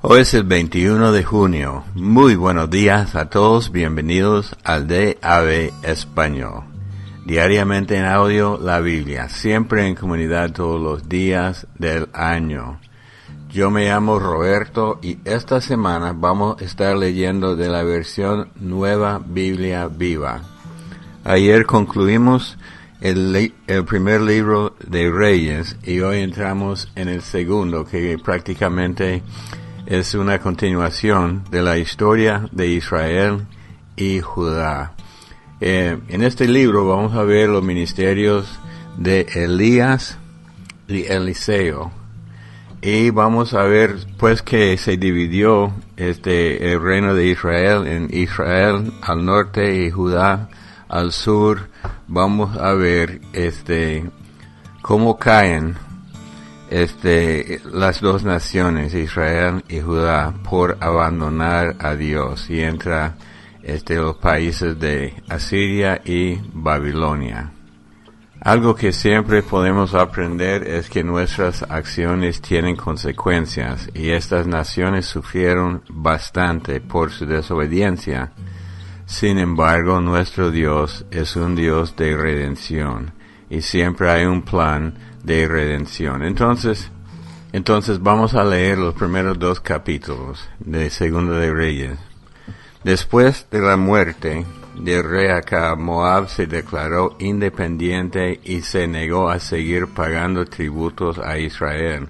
Hoy es el 21 de junio. Muy buenos días a todos. Bienvenidos al DAB Español. Diariamente en audio, la Biblia. Siempre en comunidad todos los días del año. Yo me llamo Roberto y esta semana vamos a estar leyendo de la versión Nueva Biblia Viva. Ayer concluimos el primer libro de Reyes y hoy entramos en el segundo, que prácticamente es una continuación de la historia de Israel y Judá. En este libro vamos a ver los ministerios de Elías y Eliseo. Y vamos a ver pues que se dividió el reino de Israel en Israel al norte y Judá al sur. Vamos a ver cómo caen las dos naciones, Israel y Judá, por abandonar a Dios, y entra los países de Asiria y Babilonia. Algo que siempre podemos aprender es que nuestras acciones tienen consecuencias, y estas naciones sufrieron bastante por su desobediencia. Sin embargo, nuestro Dios es un Dios de redención, y siempre hay un plan de redención. Entonces vamos a leer los primeros dos capítulos de Segunda de Reyes. Después de la muerte del rey Acab, Moab se declaró independiente y se negó a seguir pagando tributos a Israel.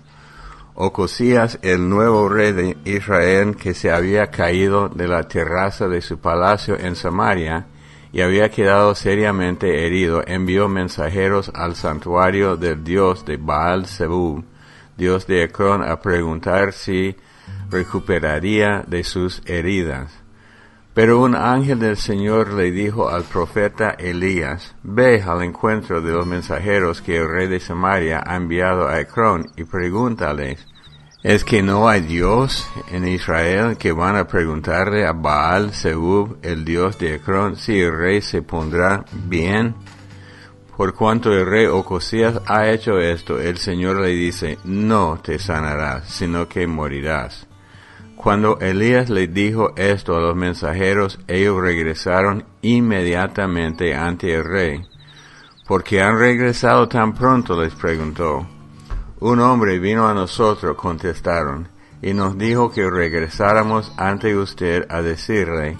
Ocosías, el nuevo rey de Israel, que se había caído de la terraza de su palacio en Samaria y había quedado seriamente herido, envió mensajeros al santuario del dios de Baal-Zebub, dios de Ecrón, a preguntar si recuperaría de sus heridas. Pero un ángel del Señor le dijo al profeta Elías: ve al encuentro de los mensajeros que el rey de Samaria ha enviado a Ecrón y pregúntales: ¿es que no hay Dios en Israel que van a preguntarle a Baal-Zebub, el dios de Ecrón, si el rey se pondrá bien? Por cuanto el rey Ocosías ha hecho esto, el Señor le dice: no te sanarás, sino que morirás. Cuando Elías le dijo esto a los mensajeros, ellos regresaron inmediatamente ante el rey. ¿Por qué han regresado tan pronto?, les preguntó. Un hombre vino a nosotros, contestaron, y nos dijo que regresáramos ante usted a decirle: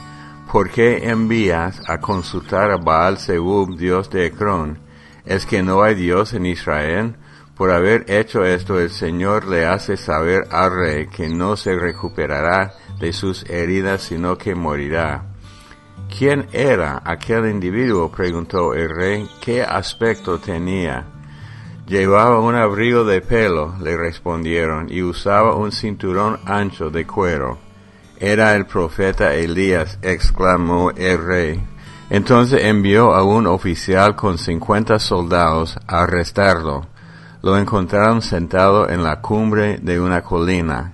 ¿por qué envías a consultar a Baal-Zebub, dios de Ecrón? ¿Es que no hay Dios en Israel? Por haber hecho esto, el Señor le hace saber al rey que no se recuperará de sus heridas, sino que morirá. ¿Quién era aquel individuo?, preguntó el rey. ¿Qué aspecto tenía? Llevaba un abrigo de pelo, le respondieron, y usaba un cinturón ancho de cuero. Era el profeta Elías, exclamó el rey. Entonces envió a un oficial con 50 soldados a arrestarlo. Lo encontraron sentado en la cumbre de una colina.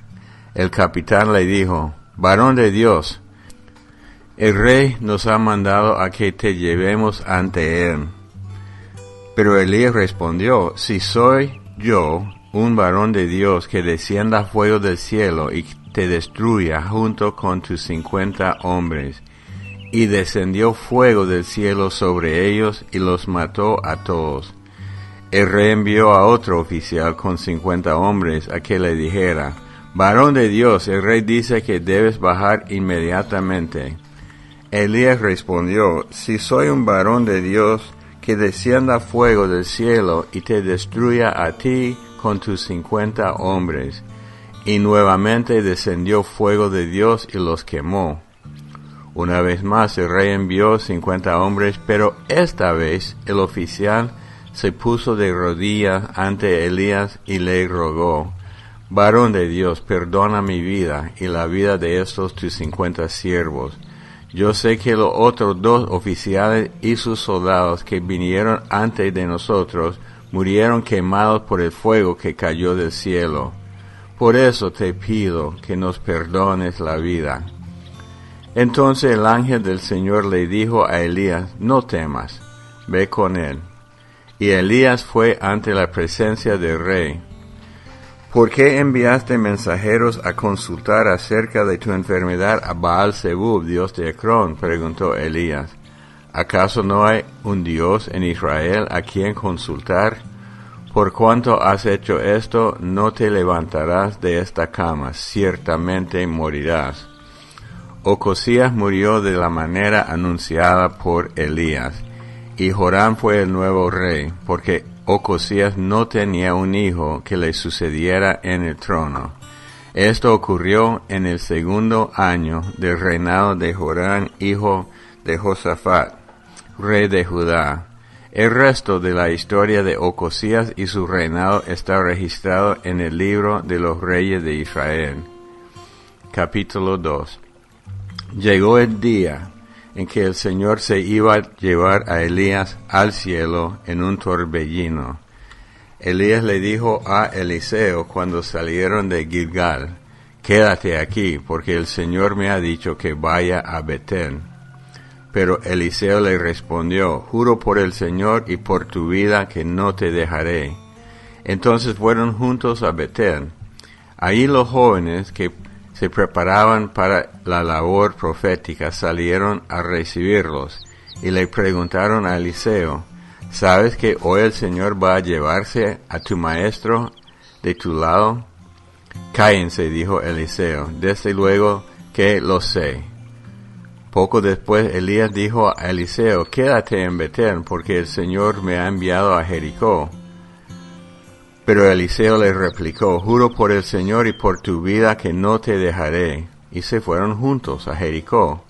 El capitán le dijo: varón de Dios, el rey nos ha mandado a que te llevemos ante él. Pero Elías respondió: si soy yo un varón de Dios, que descienda fuego del cielo y te destruya junto con tus 50 hombres. Y descendió fuego del cielo sobre ellos y los mató a todos. El rey envió a otro oficial con 50 hombres a que le dijera: varón de Dios, el rey dice que debes bajar inmediatamente. Elías respondió: si soy un varón de Dios, que descienda fuego del cielo y te destruya a ti con tus 50 hombres. Y nuevamente descendió fuego de Dios y los quemó. Una vez más el rey envió 50 hombres, pero esta vez el oficial se puso de rodillas ante Elías y le rogó: varón de Dios, perdona mi vida y la vida de estos tus 50 siervos. Yo sé que los otros 2 oficiales y sus soldados que vinieron antes de nosotros murieron quemados por el fuego que cayó del cielo. Por eso te pido que nos perdones la vida. Entonces el ángel del Señor le dijo a Elías: no temas, ve con él. Y Elías fue ante la presencia del rey. ¿Por qué enviaste mensajeros a consultar acerca de tu enfermedad a Baal-zebub, dios de Ecrón? Preguntó Elías. ¿Acaso no hay un Dios en Israel a quien consultar? Por cuanto has hecho esto, no te levantarás de esta cama, ciertamente morirás. Ocosías murió de la manera anunciada por Elías, y Joram fue el nuevo rey, porque Ocosías no tenía un hijo que le sucediera en el trono. Esto ocurrió en el 2º año del reinado de Joram, hijo de Josafat, rey de Judá. El resto de la historia de Ocosías y su reinado está registrado en el libro de los reyes de Israel. Capítulo 2. Llegó el día en que el Señor se iba a llevar a Elías al cielo en un torbellino. Elías le dijo a Eliseo cuando salieron de Gilgal: «Quédate aquí, porque el Señor me ha dicho que vaya a Betel». Pero Eliseo le respondió: «Juro por el Señor y por tu vida que no te dejaré». Entonces fueron juntos a Betel. Allí los jóvenes que se preparaban para la labor profética salieron a recibirlos y le preguntaron a Eliseo: «¿Sabes que hoy el Señor va a llevarse a tu maestro de tu lado?» «Cállense», dijo Eliseo, «desde luego que lo sé». Poco después Elías dijo a Eliseo: «Quédate en Betel, porque el Señor me ha enviado a Jericó». Pero Eliseo le replicó: «Juro por el Señor y por tu vida que no te dejaré». Y se fueron juntos a Jericó.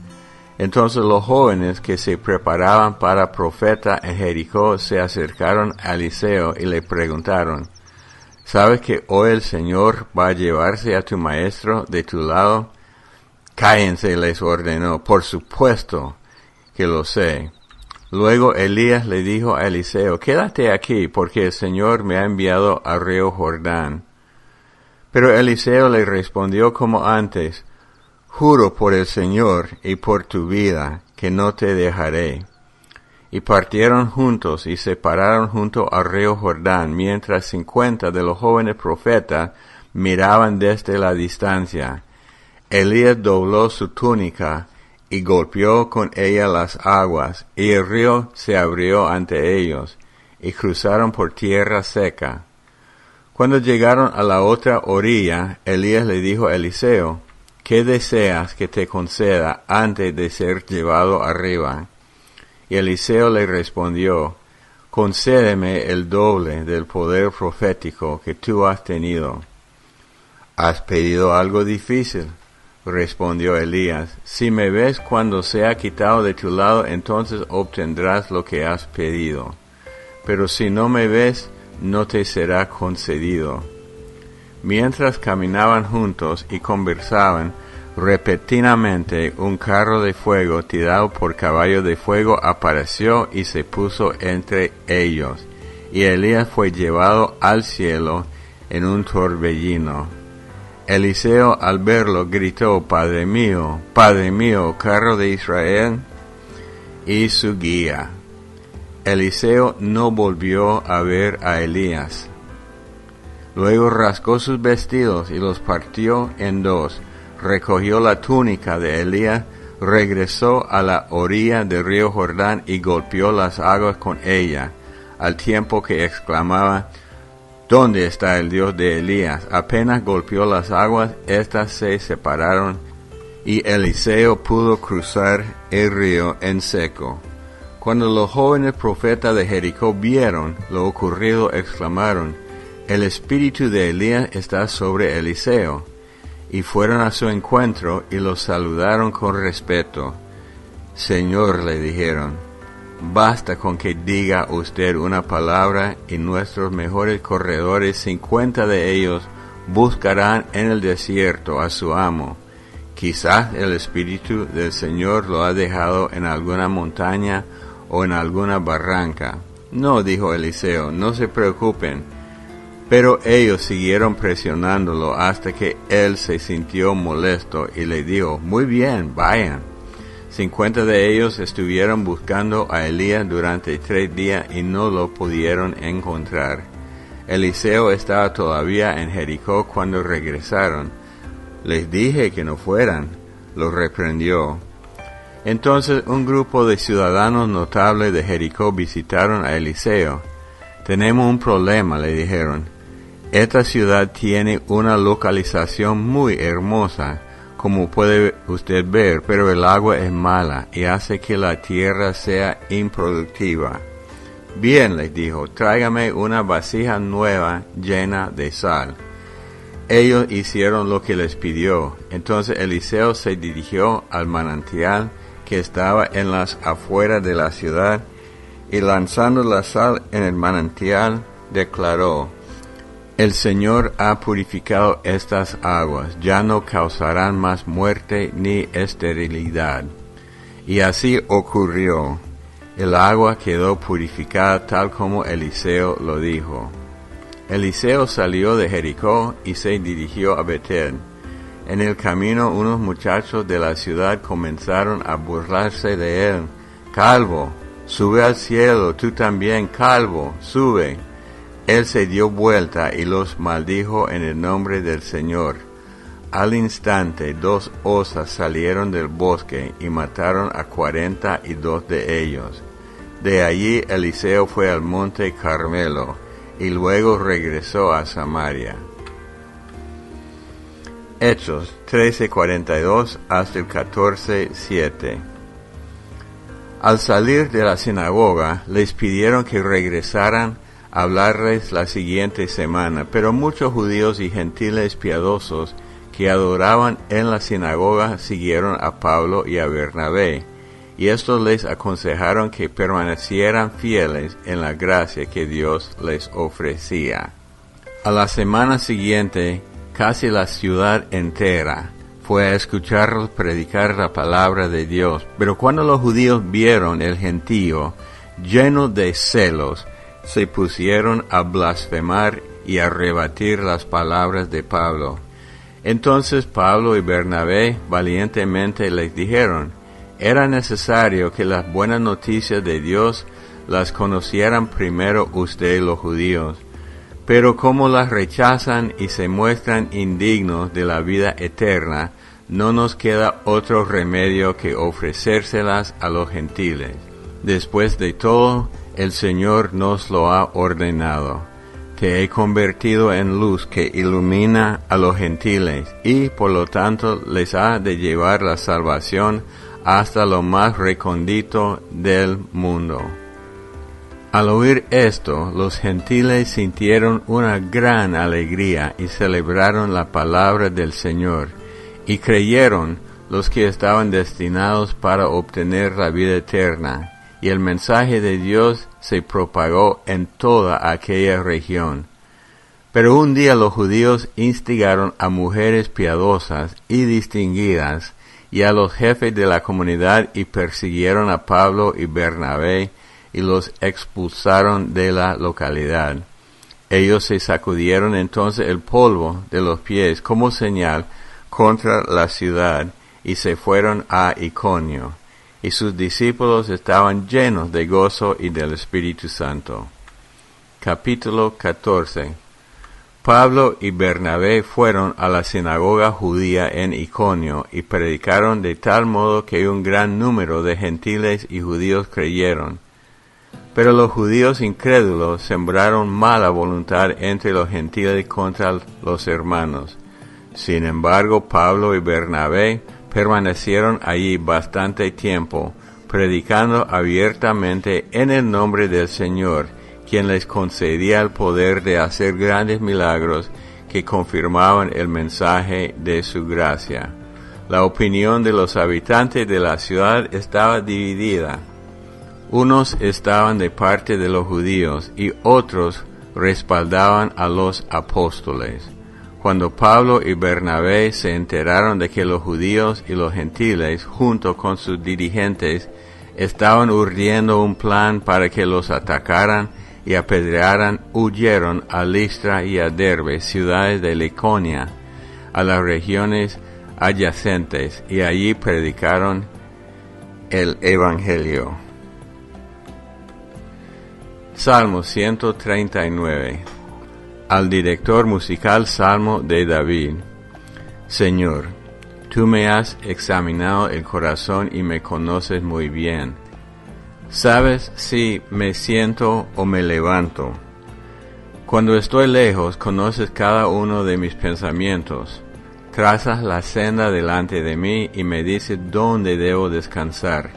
Entonces los jóvenes que se preparaban para profeta en Jericó se acercaron a Eliseo y le preguntaron: «¿Sabes que hoy el Señor va a llevarse a tu maestro de tu lado?» «Cállense», les ordenó. «Por supuesto que lo sé». Luego Elías le dijo a Eliseo: «Quédate aquí, porque el Señor me ha enviado al río Jordán». Pero Eliseo le respondió como antes: «Juro por el Señor y por tu vida, que no te dejaré». Y partieron juntos y se pararon junto al río Jordán, mientras 50 de los jóvenes profetas miraban desde la distancia. Elías dobló su túnica y golpeó con ella las aguas, y el río se abrió ante ellos, y cruzaron por tierra seca. Cuando llegaron a la otra orilla, Elías le dijo a Eliseo: «¿Qué deseas que te conceda antes de ser llevado arriba?» Y Eliseo le respondió: «Concédeme el doble del poder profético que tú has tenido». «¿Has pedido algo difícil?», respondió Elías. «Si me ves cuando sea quitado de tu lado, entonces obtendrás lo que has pedido. Pero si no me ves, no te será concedido». Mientras caminaban juntos y conversaban, repentinamente un carro de fuego tirado por caballo de fuego apareció y se puso entre ellos, y Elías fue llevado al cielo en un torbellino. Eliseo, al verlo, gritó: Padre mío, carro de Israel y su guía». Eliseo no volvió a ver a Elías. Luego rasgó sus vestidos y los partió en dos, recogió la túnica de Elías, regresó a la orilla del río Jordán y golpeó las aguas con ella, al tiempo que exclamaba: «¿Dónde está el Dios de Elías?». Apenas golpeó las aguas, éstas se separaron, y Eliseo pudo cruzar el río en seco. Cuando los jóvenes profetas de Jericó vieron lo ocurrido, exclamaron: «El espíritu de Elías está sobre Eliseo». Y fueron a su encuentro y lo saludaron con respeto. «Señor», le dijeron, «basta con que diga usted una palabra y nuestros mejores corredores, 50 de ellos, buscarán en el desierto a su amo. Quizás el Espíritu del Señor lo ha dejado en alguna montaña o en alguna barranca». «No», dijo Eliseo, «no se preocupen». Pero ellos siguieron presionándolo hasta que él se sintió molesto y le dijo: «Muy bien, vayan». 50 de ellos estuvieron buscando a Elías durante 3 días y no lo pudieron encontrar. Eliseo estaba todavía en Jericó cuando regresaron. Les dije que no fueran, los reprendió. Entonces un grupo de ciudadanos notables de Jericó visitaron a Eliseo. Tenemos un problema, le dijeron. Esta ciudad tiene una localización muy hermosa, como puede usted ver, pero el agua es mala y hace que la tierra sea improductiva. Bien, les dijo, tráigame una vasija nueva llena de sal. Ellos hicieron lo que les pidió. Entonces Eliseo se dirigió al manantial que estaba en las afueras de la ciudad, y lanzando la sal en el manantial, declaró: El Señor ha purificado estas aguas, ya no causarán más muerte ni esterilidad. Y así ocurrió. El agua quedó purificada tal como Eliseo lo dijo. Eliseo salió de Jericó y se dirigió a Betel. En el camino unos muchachos de la ciudad comenzaron a burlarse de él. «Calvo, sube al cielo, tú también, calvo, sube». Él se dio vuelta y los maldijo en el nombre del Señor. Al instante 2 osas salieron del bosque y mataron a 42 de ellos. De allí Eliseo fue al monte Carmelo y luego regresó a Samaria. Hechos 13:42 hasta el 14:7. Al salir de la sinagoga, les pidieron que regresaran a hablarles la siguiente semana, pero muchos judíos y gentiles piadosos que adoraban en la sinagoga siguieron a Pablo y a Bernabé, y estos les aconsejaron que permanecieran fieles en la gracia que Dios les ofrecía. A la semana siguiente, casi la ciudad entera fue a escucharlos predicar la palabra de Dios. Pero cuando los judíos vieron el gentío, llenos de celos, se pusieron a blasfemar y a rebatir las palabras de Pablo. Entonces Pablo y Bernabé valientemente les dijeron: era necesario que las buenas noticias de Dios las conocieran primero ustedes los judíos. Pero como las rechazan y se muestran indignos de la vida eterna, no nos queda otro remedio que ofrecérselas a los gentiles. Después de todo, el Señor nos lo ha ordenado. Te he convertido en luz que ilumina a los gentiles, y por lo tanto les ha de llevar la salvación hasta lo más recóndito del mundo. Al oír esto, los gentiles sintieron una gran alegría y celebraron la palabra del Señor, y creyeron los que estaban destinados para obtener la vida eterna, y el mensaje de Dios se propagó en toda aquella región. Pero un día los judíos instigaron a mujeres piadosas y distinguidas y a los jefes de la comunidad y persiguieron a Pablo y Bernabé y los expulsaron de la localidad. Ellos se sacudieron entonces el polvo de los pies como señal contra la ciudad y se fueron a Iconio. Y sus discípulos estaban llenos de gozo y del Espíritu Santo. Capítulo 14. Pablo y Bernabé fueron a la sinagoga judía en Iconio y predicaron de tal modo que un gran número de gentiles y judíos creyeron. Pero los judíos incrédulos sembraron mala voluntad entre los gentiles contra los hermanos. Sin embargo, Pablo y Bernabé permanecieron allí bastante tiempo, predicando abiertamente en el nombre del Señor, quien les concedía el poder de hacer grandes milagros que confirmaban el mensaje de su gracia. La opinión de los habitantes de la ciudad estaba dividida. Unos estaban de parte de los judíos y otros respaldaban a los apóstoles. Cuando Pablo y Bernabé se enteraron de que los judíos y los gentiles, junto con sus dirigentes, estaban urdiendo un plan para que los atacaran y apedrearan, huyeron a Listra y a Derbe, ciudades de Liconia, a las regiones adyacentes, y allí predicaron el Evangelio. Salmo 139. al director musical Salmo de David. Señor, tú me has examinado el corazón y me conoces muy bien. Sabes si me siento o me levanto. Cuando estoy lejos, conoces cada uno de mis pensamientos. Trazas la senda delante de mí y me dices dónde debo descansar.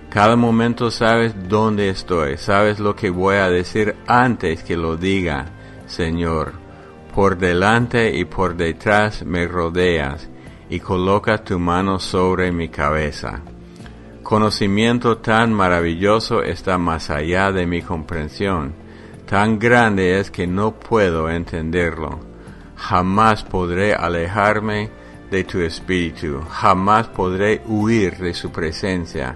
Cada momento sabes dónde estoy, sabes lo que voy a decir antes que lo diga, Señor. Por delante y por detrás me rodeas y colocas tu mano sobre mi cabeza. Conocimiento tan maravilloso está más allá de mi comprensión. Tan grande es que no puedo entenderlo. Jamás podré alejarme de tu espíritu. Jamás podré huir de su presencia.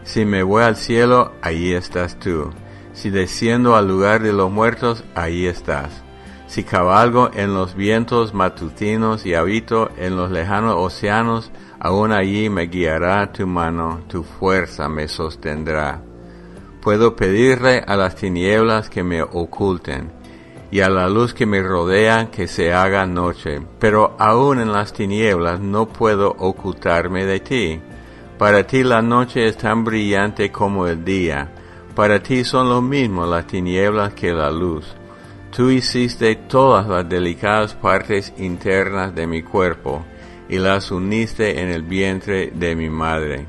Si me voy al cielo, allí estás tú. Si desciendo al lugar de los muertos, allí estás. Si cabalgo en los vientos matutinos y habito en los lejanos océanos, aún allí me guiará tu mano, tu fuerza me sostendrá. Puedo pedirle a las tinieblas que me oculten, y a la luz que me rodea que se haga noche, pero aún en las tinieblas no puedo ocultarme de ti. Para ti la noche es tan brillante como el día, para ti son lo mismo las tinieblas que la luz. Tú hiciste todas las delicadas partes internas de mi cuerpo, y las uniste en el vientre de mi madre.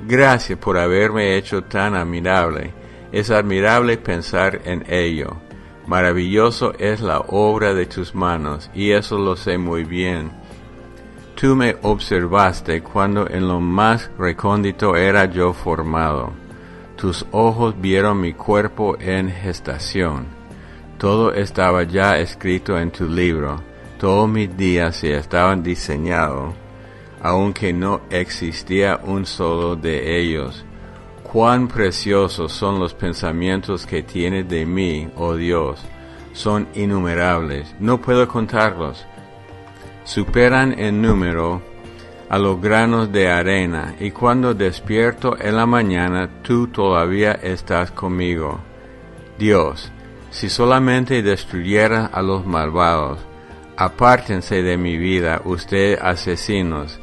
Gracias por haberme hecho tan admirable. Es admirable pensar en ello. Maravilloso es la obra de tus manos, y eso lo sé muy bien. Tú me observaste cuando en lo más recóndito era yo formado. Tus ojos vieron mi cuerpo en gestación. Todo estaba ya escrito en tu libro. Todos mis días se estaban diseñados, aunque no existía un solo de ellos. Cuán preciosos son los pensamientos que tienes de mí, oh Dios. Son innumerables, no puedo contarlos. Superan en número a los granos de arena, y cuando despierto en la mañana, tú todavía estás conmigo. Dios, si solamente destruyera a los malvados, apártense de mi vida, ustedes asesinos.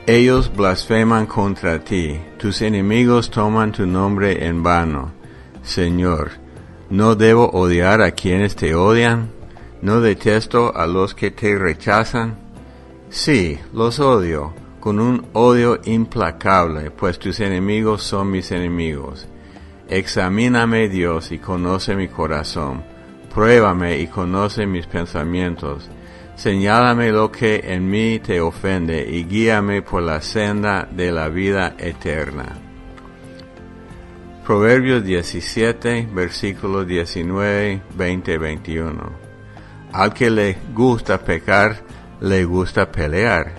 Ellos blasfeman contra ti, tus enemigos toman tu nombre en vano. Señor, ¿no debo odiar a quienes te odian? ¿No detesto a los que te rechazan? Sí, los odio, con un odio implacable, pues tus enemigos son mis enemigos. Examíname, Dios, y conoce mi corazón. Pruébame y conoce mis pensamientos. Señálame lo que en mí te ofende y guíame por la senda de la vida eterna. Proverbios 17, versículos 19, 20, 21. Al que le gusta pecar, le gusta pelear.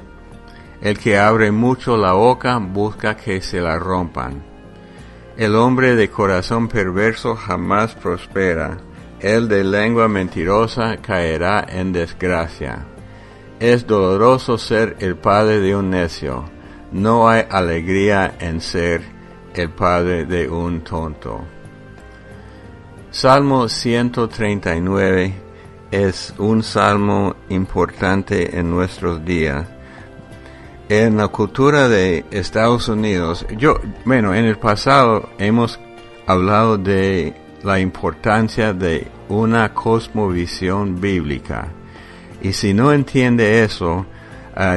El que abre mucho la boca busca que se la rompan. El hombre de corazón perverso jamás prospera. El de lengua mentirosa caerá en desgracia. Es doloroso ser el padre de un necio. No hay alegría en ser el padre de un tonto. Salmo 139 es un salmo importante en nuestros días. En la cultura de Estados Unidos, en el pasado hemos hablado de la importancia de una cosmovisión bíblica. Y si no entiende eso,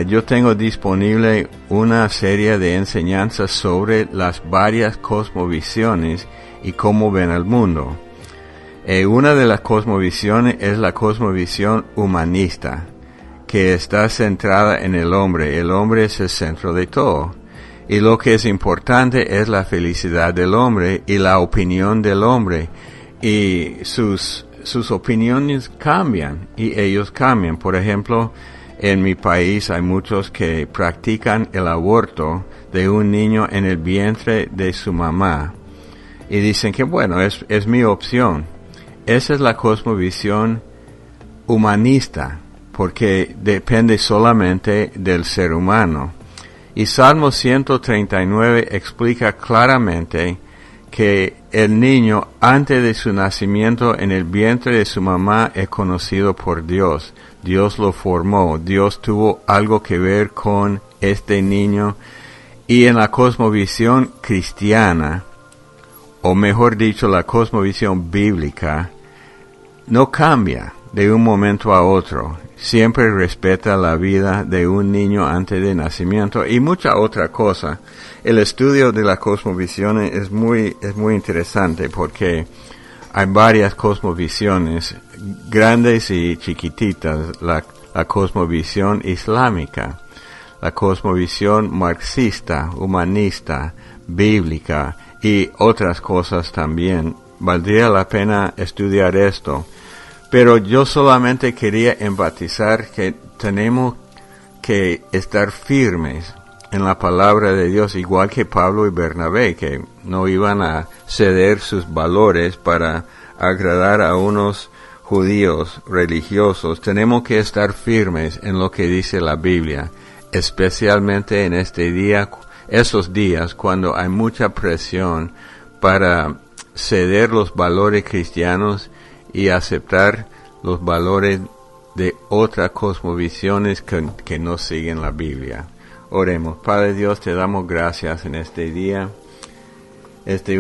yo tengo disponible una serie de enseñanzas sobre las varias cosmovisiones y cómo ven al mundo. Una de las cosmovisiones es la cosmovisión humanista, que está centrada en el hombre. El hombre es el centro de todo. Y lo que es importante es la felicidad del hombre y la opinión del hombre. Y sus opiniones cambian y ellos cambian. Por ejemplo, en mi país hay muchos que practican el aborto de un niño en el vientre de su mamá. Y dicen que bueno, es mi opción. Esa es la cosmovisión humanista, porque depende solamente del ser humano. Y Salmo 139 explica claramente que el niño antes de su nacimiento en el vientre de su mamá es conocido por Dios. Dios lo formó, Dios tuvo algo que ver con este niño. Y en la cosmovisión cristiana, o mejor dicho, la cosmovisión bíblica, no cambia de un momento a otro. Siempre respeta la vida de un niño antes de nacimiento y mucha otra cosa. El estudio de la cosmovisión es muy interesante porque hay varias cosmovisiones, grandes y chiquititas. La cosmovisión islámica, la cosmovisión marxista, humanista, bíblica y otras cosas también. Valdría la pena estudiar esto. Pero yo solamente quería enfatizar que tenemos que estar firmes en la palabra de Dios, igual que Pablo y Bernabé, que no iban a ceder sus valores para agradar a unos judíos religiosos. Tenemos que estar firmes en lo que dice la Biblia, especialmente en este día, esos días cuando hay mucha presión para ceder los valores cristianos y aceptar los valores de otras cosmovisiones que no siguen la Biblia. Oremos. Padre Dios, te damos gracias en este día,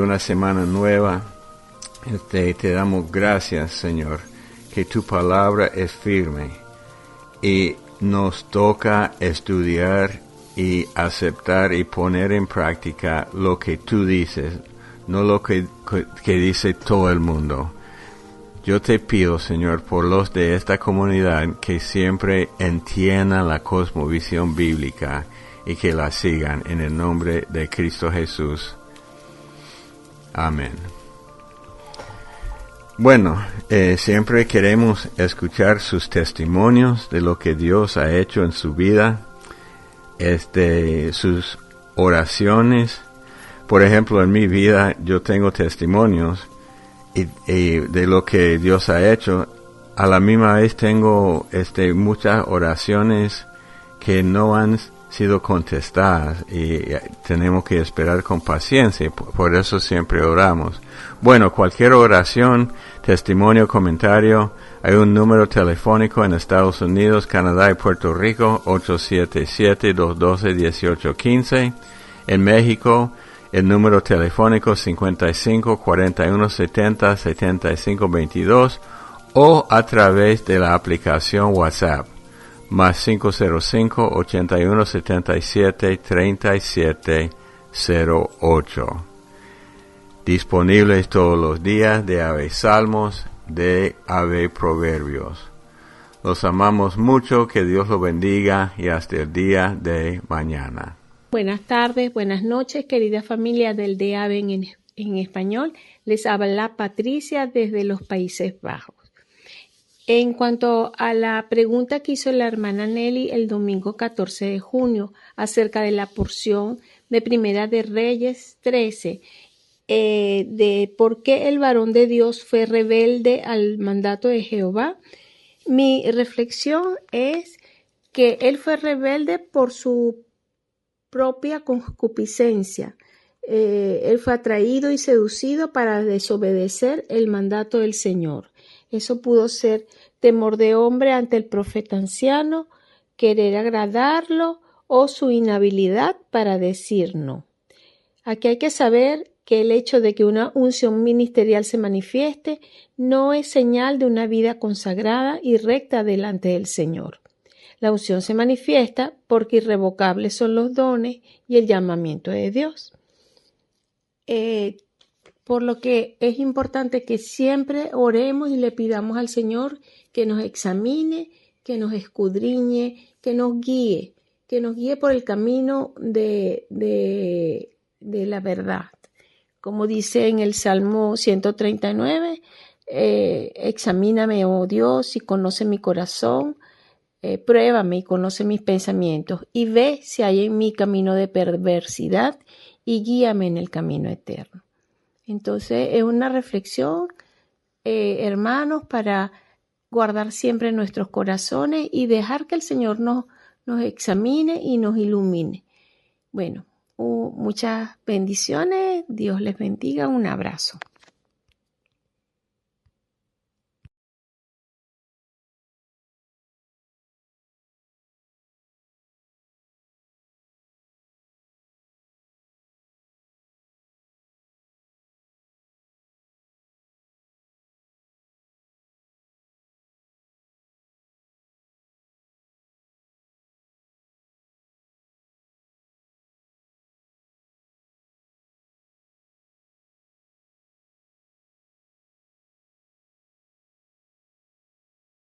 una semana nueva. Te damos gracias, Señor, que tu palabra es firme y nos toca estudiar y aceptar y poner en práctica lo que tú dices, no lo que dice todo el mundo. Yo te pido, Señor, por los de esta comunidad que siempre entiendan la cosmovisión bíblica y que la sigan en el nombre de Cristo Jesús. Amén. Bueno, siempre queremos escuchar sus testimonios de lo que Dios ha hecho en su vida, sus oraciones. Por ejemplo, en mi vida yo tengo testimonios y de lo que Dios ha hecho. A la misma vez tengo muchas oraciones que no han sido contestadas y tenemos que esperar con paciencia, por eso siempre oramos. Bueno, cualquier oración, testimonio, comentario, hay un número telefónico en Estados Unidos, Canadá y Puerto Rico, 877-212-1815. En México, el número telefónico 55-41-70-75-22 o a través de la aplicación WhatsApp, más 505-8177-3708. Disponibles todos los días de Ave Salmos, de Ave Proverbios. Los amamos mucho, que Dios los bendiga y hasta el día de mañana. Buenas tardes, buenas noches, querida familia del DAB en español. Les habla Patricia desde los Países Bajos. En cuanto a la pregunta que hizo la hermana Nelly el domingo 14 de junio acerca de la porción de Primera de Reyes 13, de por qué el varón de Dios fue rebelde al mandato de Jehová, mi reflexión es que él fue rebelde por su propia concupiscencia. Él fue atraído y seducido para desobedecer el mandato del Señor. Eso pudo ser temor de hombre ante el profeta anciano, querer agradarlo o su inhabilidad para decir no. Aquí hay que saber que el hecho de que una unción ministerial se manifieste no es señal de una vida consagrada y recta delante del Señor. La unción se manifiesta porque irrevocables son los dones y el llamamiento de Dios. Por lo que es importante que siempre oremos y le pidamos al Señor que nos examine, que nos escudriñe, que nos guíe por el camino de la verdad. Como dice en el Salmo 139, examíname, oh Dios, y conoce mi corazón, pruébame y conoce mis pensamientos, y ve si hay en mí camino de perversidad, y guíame en el camino eterno. Entonces es una reflexión, hermanos, para guardar siempre nuestros corazones y dejar que el Señor nos examine y nos ilumine. Bueno, Muchas bendiciones. Dios les bendiga. Un abrazo.